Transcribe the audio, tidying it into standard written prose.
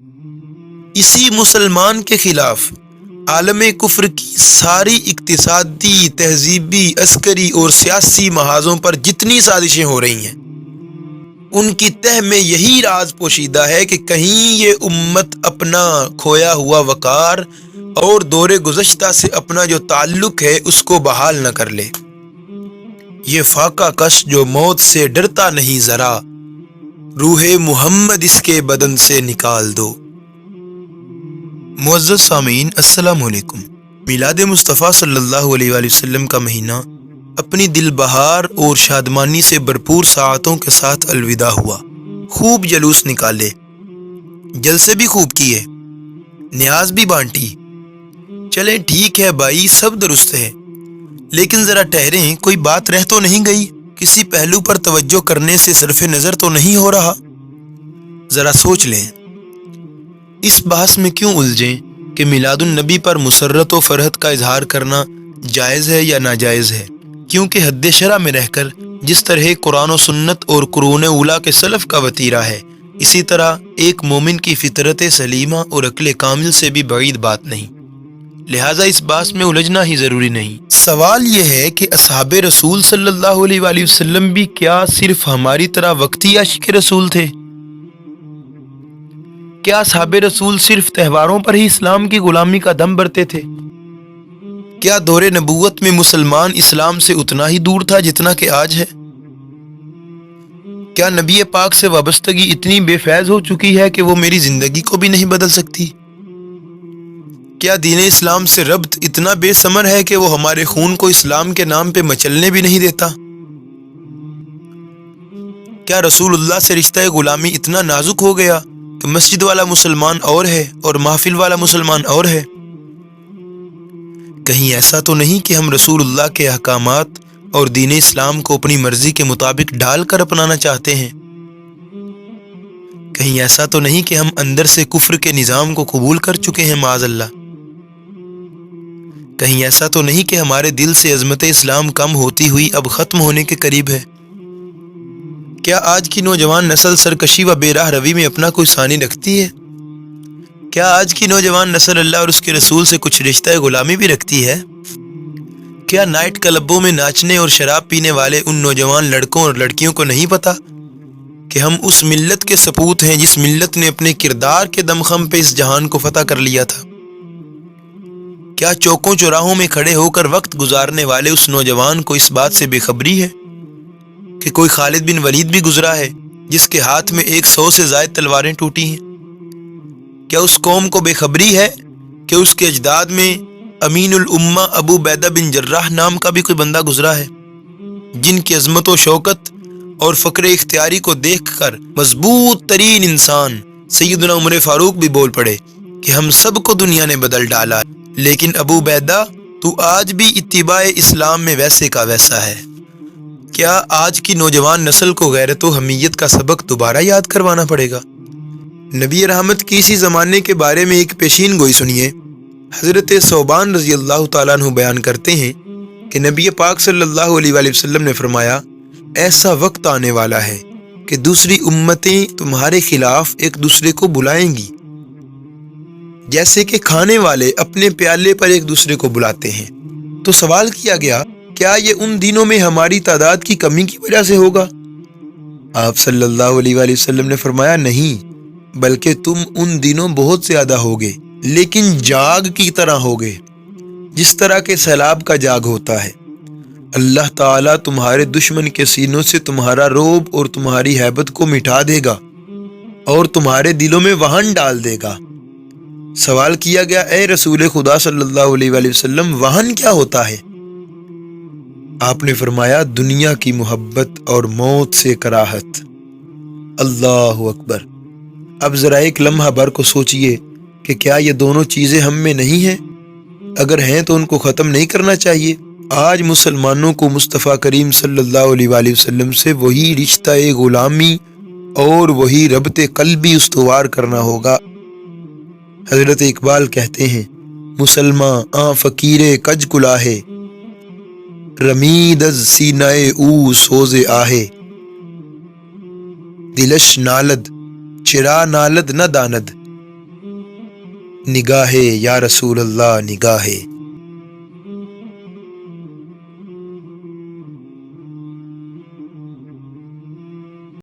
اسی مسلمان کے خلاف عالم کفر کی ساری اقتصادی، تہذیبی، عسکری اور سیاسی محاذوں پر جتنی سازشیں ہو رہی ہیں، ان کی تہ میں یہی راز پوشیدہ ہے کہ کہیں یہ امت اپنا کھویا ہوا وقار اور دور گزشتہ سے اپنا جو تعلق ہے اس کو بحال نہ کر لے۔ یہ فاقہ کش جو موت سے ڈرتا نہیں ذرا، روح محمد اس کے بدن سے نکال دو۔ معزز سامعین، السلام علیکم۔ میلاد مصطفیٰ صلی اللہ علیہ وآلہ وسلم کا مہینہ اپنی دل بہار اور شادمانی سے بھرپور ساعتوں کے ساتھ الوداع ہوا۔ خوب جلوس نکالے، جلسے بھی خوب کیے، نیاز بھی بانٹی۔ چلیں ٹھیک ہے بھائی، سب درست ہے، لیکن ذرا ٹھہریں، کوئی بات رہ تو نہیں گئی؟ کسی پہلو پر توجہ کرنے سے صرف نظر تو نہیں ہو رہا؟ ذرا سوچ لیں، اس بحث میں کیوں الجھیں کہ میلاد النبی پر مسرت و فرحت کا اظہار کرنا جائز ہے یا ناجائز ہے؟ کیونکہ حد شرع میں رہ کر جس طرح قرآن و سنت اور قرون اولیٰ کے سلف کا وتیرہ ہے، اسی طرح ایک مومن کی فطرت سلیمہ اور عقل کامل سے بھی بعید بات نہیں، لہٰذا اس بحث میں الجھنا ہی ضروری نہیں۔ سوال یہ ہے کہ اصحاب رسول صلی اللہ علیہ وآلہ وسلم بھی کیا صرف ہماری طرح وقتی عاشق رسول تھے؟ کیا اصحاب رسول صرف تہواروں پر ہی اسلام کی غلامی کا دم بھرتے تھے؟ کیا دور نبوت میں مسلمان اسلام سے اتنا ہی دور تھا جتنا کہ آج ہے؟ کیا نبی پاک سے وابستگی اتنی بے فیض ہو چکی ہے کہ وہ میری زندگی کو بھی نہیں بدل سکتی؟ کیا دین اسلام سے ربط اتنا بے ثمر ہے کہ وہ ہمارے خون کو اسلام کے نام پہ مچلنے بھی نہیں دیتا؟ کیا رسول اللہ سے رشتہ غلامی اتنا نازک ہو گیا کہ مسجد والا مسلمان اور ہے اور محفل والا مسلمان اور ہے؟ کہیں ایسا تو نہیں کہ ہم رسول اللہ کے احکامات اور دین اسلام کو اپنی مرضی کے مطابق ڈھال کر اپنانا چاہتے ہیں؟ کہیں ایسا تو نہیں کہ ہم اندر سے کفر کے نظام کو قبول کر چکے ہیں معاذ اللہ؟ کہیں ایسا تو نہیں کہ ہمارے دل سے عظمت اسلام کم ہوتی ہوئی اب ختم ہونے کے قریب ہے؟ کیا آج کی نوجوان نسل سرکشی و بے راہ روی میں اپنا کوئی ثانی رکھتی ہے؟ کیا آج کی نوجوان نسل اللہ اور اس کے رسول سے کچھ رشتہ غلامی بھی رکھتی ہے؟ کیا نائٹ کلبوں میں ناچنے اور شراب پینے والے ان نوجوان لڑکوں اور لڑکیوں کو نہیں پتا کہ ہم اس ملت کے سپوت ہیں جس ملت نے اپنے کردار کے دمخم پہ اس جہان کو فتح کر لیا تھا؟ کیا چوکوں چوراہوں میں کھڑے ہو کر وقت گزارنے والے اس نوجوان کو اس بات سے بے خبری ہے کہ کوئی خالد بن ولید بھی گزرا ہے جس کے ہاتھ میں 100 سے زائد تلواریں ٹوٹی ہیں؟ کیا اس قوم کو بے خبری ہے کہ اس کے اجداد میں امین الامہ ابو عبیدہ بن جراح نام کا بھی کوئی بندہ گزرا ہے، جن کی عظمت و شوکت اور فقر اختیاری کو دیکھ کر مضبوط ترین انسان سیدنا عمر فاروق بھی بول پڑے کہ ہم سب کو دنیا نے بدل ڈالا، لیکن ابو عبیدہ تو آج بھی اتباع اسلام میں ویسے کا ویسا ہے۔ کیا آج کی نوجوان نسل کو غیرت و حمیت کا سبق دوبارہ یاد کروانا پڑے گا؟ نبی رحمت کی اسی زمانے کے بارے میں ایک پیشین گوئی سنیے۔ حضرت ثوبان رضی اللہ تعالیٰ عنہ بیان کرتے ہیں کہ نبی پاک صلی اللہ علیہ وآلہ وسلم نے فرمایا، ایسا وقت آنے والا ہے کہ دوسری امتیں تمہارے خلاف ایک دوسرے کو بلائیں گی، جیسے کہ کھانے والے اپنے پیالے پر ایک دوسرے کو بلاتے ہیں۔ تو سوال کیا گیا، کیا یہ ان دنوں میں ہماری تعداد کی کمی کی وجہ سے ہوگا؟ آپ صلی اللہ علیہ وآلہ وسلم نے فرمایا، نہیں، بلکہ تم ان دنوں بہت زیادہ ہوگے، لیکن جاگ کی طرح ہوگے، جس طرح کے سیلاب کا جاگ ہوتا ہے۔ اللہ تعالیٰ تمہارے دشمن کے سینوں سے تمہارا رعب اور تمہاری ہیبت کو مٹا دے گا اور تمہارے دلوں میں وہن ڈال دے گا۔ سوال کیا گیا، اے رسول خدا صلی اللہ علیہ وآلہ وسلم، وہن کیا ہوتا ہے؟ آپ نے فرمایا، دنیا کی محبت اور موت سے کراہت۔ اللہ اکبر۔ اب ذرا ایک لمحہ بھر کو سوچئے کہ کیا یہ دونوں چیزیں ہم میں نہیں ہیں؟ اگر ہیں تو ان کو ختم نہیں کرنا چاہیے۔ آج مسلمانوں کو مصطفیٰ کریم صلی اللہ علیہ وآلہ وسلم سے وہی رشتہ غلامی اور وہی ربط قلبی استوار کرنا ہوگا۔ حضرت اقبال کہتے ہیں، مسلمان آں فقیر کج کلاہے، رمید از سینہ او سوز آہے، دلش نالد چرا نالد نہ داند، نگاہ یا رسول اللہ نگاہ